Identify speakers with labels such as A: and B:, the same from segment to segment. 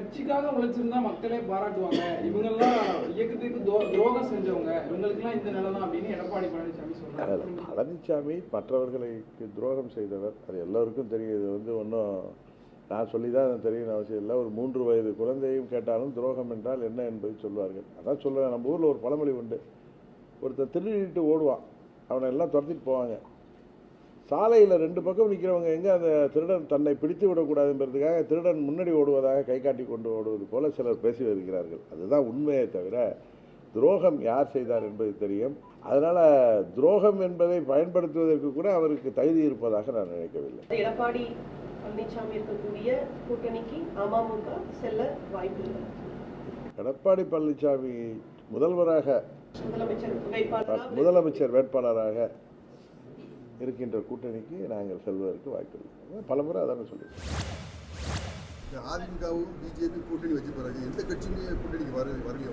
A: கட்சிக்காக உழைச்சிருந்தா மக்களே பாராட்டுவாங்க, இவங்கெல்லாம் இயக்கத்துக்கு துரோகம் செஞ்சவங்க, இவங்களுக்கெல்லாம் இந்த நிலை தான் அப்படின்னு எடப்பாடி பழனிசாமி சொல்றாரு.
B: பழனிசாமி மற்றவர்களுக்கு துரோகம் செய்தவர், அது எல்லோருக்கும் தெரியும். இது வந்து ஒன்றும் நான் சொல்லி தான் தெரியணும் அவசியம் இல்லை. ஒரு 3 வயது குழந்தையும் கேட்டாலும் துரோகம் என்றால் என்ன என்பதை சொல்வார்கள். அதான் சொல்லுவேன், நம்ம ஊரில் ஒரு பழமொழி உண்டு, ஒருத்தர் திருடிட்டு ஓடுவான், அவனை எல்லாம் துரத்திட்டு போவாங்க. சாலையில் 2 பக்கம் நிற்கிறவங்க எங்கே அந்த திருடன் தன்னை பிடித்து விடக்கூடாதுன்றதுக்காக திருடன் முன்னாடி ஓடுவதாக கை காட்டி கொண்டு ஓடுவது போல சிலர் பேசி வருகிறார்கள். அதுதான் உண்மையை தவிர துரோகம் யார் செய்தார் என்பது தெரியும். அதனால் துரோகம் என்பதை பயன்படுத்துவதற்கு கூட அவருக்கு தகுதி இருப்பதாக நான் நினைக்கவில்லை.
C: எடப்பாடி பழனிசாமி இருக்கக்கூடிய கூட்டணிக்கு அமமுக செல்ல வாய்ப்பு இல்லை.
B: எடப்பாடி பழனிசாமி முதலமைச்சர் வேட்பாளராக இருக்கின்ற கூட்டணிக்கு நாங்கள் செல்வதற்கு வாய்ப்பில்லை. பலமுறை அதான சொல்லியிருக்கோம்.
D: அதிமுகவும் பிஜேபி கூட்டணி வச்சு பிறகு எந்த கட்சியுமே கூட்டணிக்கு வரலையே.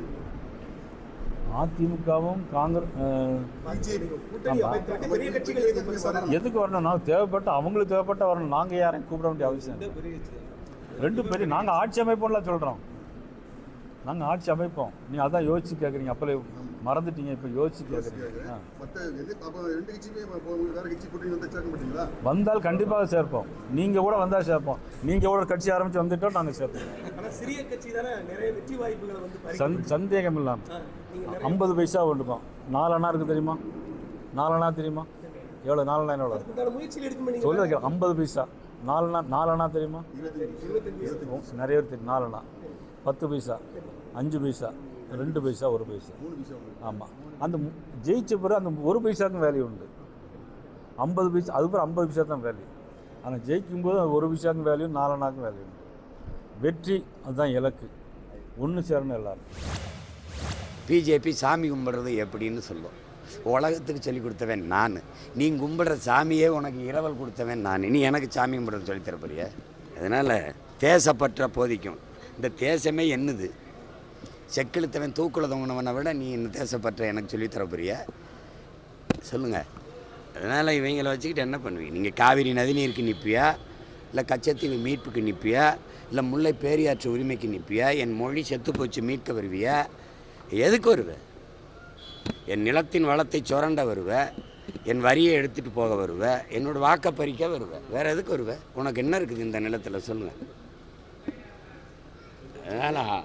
E: அதிமுகவும் காங்கிரஸ் எதுக்கு வரணும்? நான் அவங்களுக்கு தேவைப்பட்ட வரணும். நாங்கள் யாரையும் கூப்பிட வேண்டிய அவசியம் 2 பேரும் நாங்கள் ஆட்சி அமைப்போம்லாம் சொல்கிறோம். நாங்கள் ஆட்சி அமைப்போம். நீங்கள் அதான் யோசிச்சு கேட்குறீங்க. அப்போ மறந்துட்டீங்க, இப்போ யோசிச்சு கேட்குறீங்க. வந்தால் கண்டிப்பாக சேர்ப்போம். நீங்கள் கூட வந்தால் சேர்ப்போம். நீங்கள் கூட கட்சி ஆரம்பித்து வந்துட்டோம், நாங்கள் சேர்ப்போம். சந்தேகம் இல்லாமல் 50 பைசா ஒன்றுப்போம். 4 அணா இருக்குது தெரியுமா? 4 அணா தெரியுமா? எவ்வளோ 4 அணா எவ்வளோ சொல்லுங்க? 50 பைசா 4 அணா தெரியுமா? நிறைய பேர் தெரியும். 4 அணா 10 பைசா, 5 பைசா, 2 பைசா, 1 பைசா. ஆமாம், அந்த ஜெயிச்ச பிறகு அந்த 1 பைசாவுக்கும் வேல்யூ உண்டு. 50 பைசா அதுக்கப்புறம் 50 பைசா தான் வேல்யூ. ஆனால் ஜெயிக்கும்போது அது 1 பைசாவுக்கும் வேல்யூ, 4 அணாக்கும் வேல்யூ உண்டு. வெற்றி அதுதான் இலக்கு. ஒன்று சேரணும் எல்லாரும்.
F: பிஜேபி சாமி கும்பிட்றது எப்படின்னு சொல்லும். உலகத்துக்கு சொல்லிக் கொடுத்தவன் நான். நீ கும்பிட்ற சாமியே உனக்கு இரவல் கொடுத்தவன் நான். நீ எனக்கு சாமி கும்பிட்றது சொல்லித்தர போறிய? அதனால் தேசப்பற்ற போதிக்கும். இந்த தேசமே என்னது? செக்கிழுத்தவன் தூக்குல தொங்கினவனை விட நீ இந்த தேசப்பற்ற எனக்கு சொல்லித்தர போறிய? சொல்லுங்கள். அதனால் இவங்களை வச்சுக்கிட்டு என்ன பண்ணுவீங்க? நீங்கள் காவிரி நதிநீருக்கு நிற்பியா, இல்லை கச்சத்தீவு மீட்புக்கு நிற்பியா, இல்லை முல்லை பேரியாற்று உரிமைக்கு நிற்பியா, என் மொழி செத்து போச்சு மீட்க வருவியா? எதுக்கு வருவ? என் நிலத்தின் வளத்தை சுரண்ட வருவ, என் வரியை எடுத்துகிட்டு போக வருவ, என்னோடய வாக்கை பறிக்க வருவ. வேறு எதுக்கு வருவ? உனக்கு என்ன இருக்குது இந்த நிலத்தில்? சொல்லுங்கள். அதனால்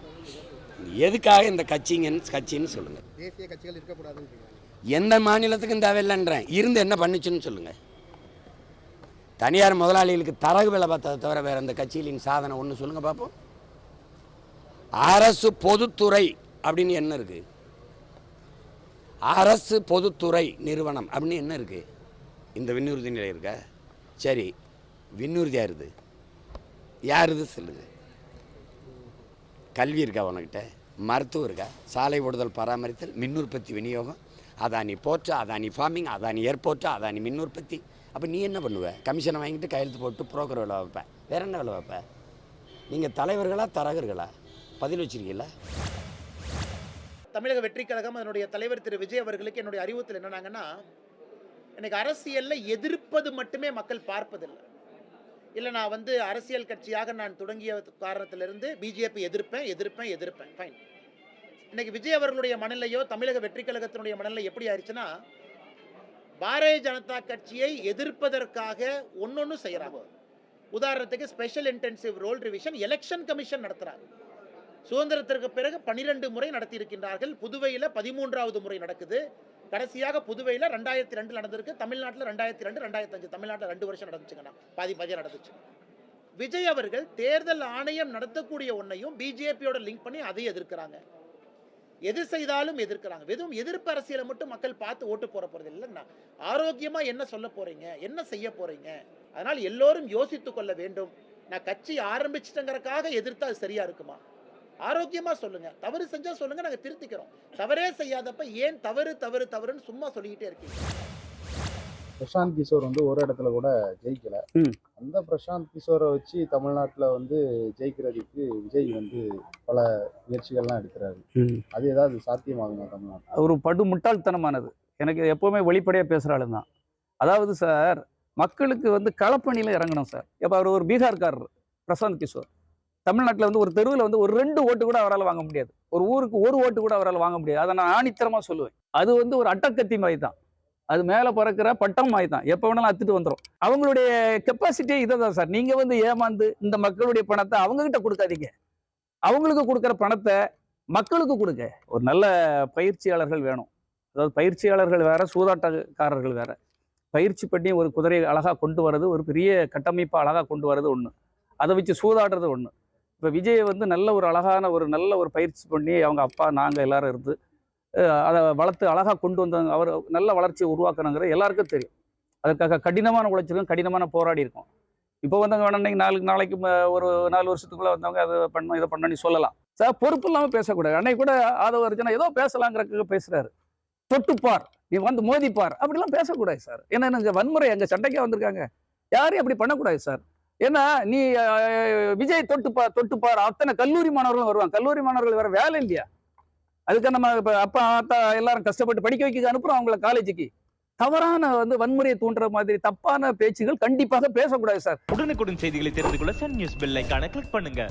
F: எதுக்காக இந்த கட்சின்னு சொல்லுங்கள்.
D: தேசிய கட்சிகள் இருக்கக்கூடாதுன்னு
F: எந்த மாநிலத்துக்கும் தேவையில்லைன்றேன். இருந்து என்ன பண்ணிச்சுன்னு சொல்லுங்கள். தனியார் முதலாளிகளுக்கு தரகு வேலை பார்த்ததை தவிர வேறு அந்த கட்சிகளின் சாதனை ஒன்று சொல்லுங்கள் பார்ப்போம். அரசு பொதுத்துறை அப்படின்னு என்ன இருக்குது? அரசு பொதுத்துறை நிறுவனம் அப்படின்னு என்ன இருக்குது? இந்த விண்ணூர்தி நிலை இருக்க? சரி, விண்ணூர்தி யாருது? யாருது சொல்லுங்கள். கல்வி இருக்கா உனக்கிட்ட? மருத்துவம் இருக்கா? சாலை ஓடுதல் பராமரித்தல், மின் உற்பத்தி விநியோகம், Adani port, Adani farming, Adani airport, Adani மின் உற்பத்தி. அப்போ நீ என்ன பண்ணுவ? கமிஷனை வாங்கிட்டு கையெழுத்து போட்டு புரோக்கர் வேலை வைப்பேன். வேற என்ன வேலை வைப்பேன்? நீங்கள் தலைவர்களா தரகர்களா? பதில் வச்சிருக்கீங்களா?
G: தமிழக வெற்றி கழகம் அதனுடைய தலைவர் திரு விஜய் அவர்களுக்கு என்னுடைய அறிவுறுத்தல் என்னன்னாங்கன்னா, எனக்கு அரசியலில் எதிர்ப்பது மட்டுமே மக்கள் பார்ப்பதில்லை. இல்லை நான் அரசியல் கட்சியாக நான் தொடங்கிய காரணத்திலிருந்து பிஜேபி எதிர்ப்பேன் ஃபைன். இன்னைக்கு விஜய் அவர்களுடைய மனநிலையோ தமிழக வெற்றி கழகத்தினுடைய மனநிலை எப்படி ஆயிடுச்சுன்னா, பாரதிய ஜனதா கட்சியை எதிர்ப்பதற்காக ஒன்னொன்னு செய்யறாங்க. உதாரணத்துக்கு special intensive roll revision election commission நடத்துறாங்க. சுதந்திரத்திற்கு பிறகு 12 முறை நடத்தி இருக்கின்றார்கள். புதுவையில் 13வது முறை நடக்குது. கடைசியாக புதுவையில் 2002 நடந்திருக்கு. தமிழ்நாட்டில் 2002, 2005. தமிழ்நாட்டில் 2 வருஷம் நடந்துச்சுங்கண்ணா, பாதியாக நடந்துச்சு. விஜய் அவர்கள் தேர்தல் ஆணையம் நடத்தக்கூடிய ஒன்றையும் பிஜேபியோட லிங்க் பண்ணி அதை எதிர்க்கிறாங்க. எது செய்தாலும் எதிர்க்கிறாங்க. வெறும் எதிர்ப்பு அரசியலை மட்டும் மக்கள் பார்த்து ஓட்டு போற போறது இல்லைன்னா, ஆரோக்கியமா என்ன சொல்ல போறீங்க, என்ன செய்ய போறீங்க? அதனால் எல்லோரும் யோசித்துக் கொள்ள வேண்டும். நான் கட்சி ஆரம்பிச்சிட்டங்கிறதுக்காக எதிர்த்தா அது சரியா இருக்குமா? ஆரோக்கியமா சொல்லுங்க. தவறு செஞ்சா சொல்லுங்க, நாங்க திருத்திக்கிறோம். தவறே செய்யாதப்ப ஏன் தவறுன்னு சும்மா சொல்லிக்கிட்டே இருக்கீங்க?
H: பிரசாந்த் கிஷோர் ஒரு இடத்துல கூட ஜெயிக்கல. அந்த பிரசாந்த் கிஷோரை வச்சு தமிழ்நாட்டில் ஜெயிக்கிறதுக்கு விஜய் பல முயற்சிகள்லாம் எடுக்கிறாரு. அது ஏதாவது சாத்தியமாகுமா தமிழ்நாட்டில்?
I: ஒரு படு முட்டாள்தனமானது. எனக்கு எப்பவுமே வெளிப்படையாக பேசுகிறாள் தான். அதாவது சார், மக்களுக்கு களப்பணியில் இறங்கணும் சார். இப்போ அவர் ஒரு பீகார்காரர் பிரசாந்த் கிஷோர். தமிழ்நாட்டில் வந்து ஒரு தெருவில் வந்து ஒரு 2 ஓட்டு கூட அவரால் வாங்க முடியாது. ஒரு ஊருக்கு 1 ஓட்டு கூட அவரால் வாங்க முடியாது. அதை நான் ஆணித்தரமாக சொல்லுவேன். அது வந்து ஒரு அட்டக்கத்தி மாதிரி தான். அது மேலே பறக்கிற பட்டம் மாதிரி தான். எப்போ வேணாலும் அத்துட்டு வந்துடும். அவங்களுடைய கெப்பாசிட்டியே இதை தான் சார். நீங்கள் வந்து ஏமாந்து இந்த மக்களுடைய பணத்தை அவங்ககிட்ட கொடுக்காதீங்க. அவங்களுக்கு கொடுக்குற பணத்தை மக்களுக்கு கொடுங்க. ஒரு நல்ல பயிற்சியாளர்கள் வேணும். அதாவது பயிற்சியாளர்கள் வேற, சூதாட்டக்காரர்கள் வேற. பயிற்சி பண்ணி ஒரு குதிரையை அழகாக கொண்டு வர்றது, ஒரு பெரிய கட்டமைப்பை அழகாக கொண்டு வர்றது ஒன்று. அதை வச்சு சூதாடுறது ஒன்று. இப்போ விஜய் வந்து நல்ல ஒரு அழகான நல்ல ஒரு பயிற்சி பண்ணி அவங்க அப்பா நாங்கள் எல்லாரும் இருந்து அதை வளர்த்து அழகாக கொண்டு வந்தாங்க. அவர் நல்ல வளர்ச்சியை உருவாக்குறாங்கிற எல்லாருக்கும் தெரியும். அதுக்காக கடினமான உழைச்சிருக்கோம், கடினமான போராடி இருக்கோம். இப்போ வந்தவங்க வேணா நாளைக்கு ஒரு 4 வருஷத்துக்குள்ளே வந்தவங்க அதை பண்ணோம் இதை பண்ணோன்னு சொல்லலாம் சார். பொறுப்பு இல்லாமல் பேசக்கூடாது. அன்னைக்கு கூட ஆதவ அர்ஜுனா ஏதோ பேசலாங்கிறதுக்கு பேசுகிறாரு. தொட்டுப்பார், நீ வந்து மோதிப்பார், அப்படிலாம் பேசக்கூடாது சார். ஏன்னா எனக்கு வன்முறை அங்கே சண்டைக்கே வந்திருக்காங்க. யாரையும் அப்படி பண்ணக்கூடாது சார். ஏன்னா நீ விஜய் தொட்டுப்பார் அத்தனை கல்லூரி மாணவர்களும் வருவாங்க. கல்லூரி மாணவர்கள் வேற வேலை இல்லையா? அதுக்கு நம்ம இப்போ அப்பா ஆத்தா எல்லாரும் கஷ்டப்பட்டு படிக்க வைக்க அனுப்புகிறோம் அவங்கள காலேஜுக்கு. தவறான வன்முறையை தூண்டுற மாதிரி தப்பான பேச்சுகள் கண்டிப்பாக பேசக்கூடாது சார்.
J: உடனுக்குடன் செய்திகளை தெரிந்து கொள்ள சன் நியூஸ் பெல் ஐகானை கிளிக் பண்ணுங்க.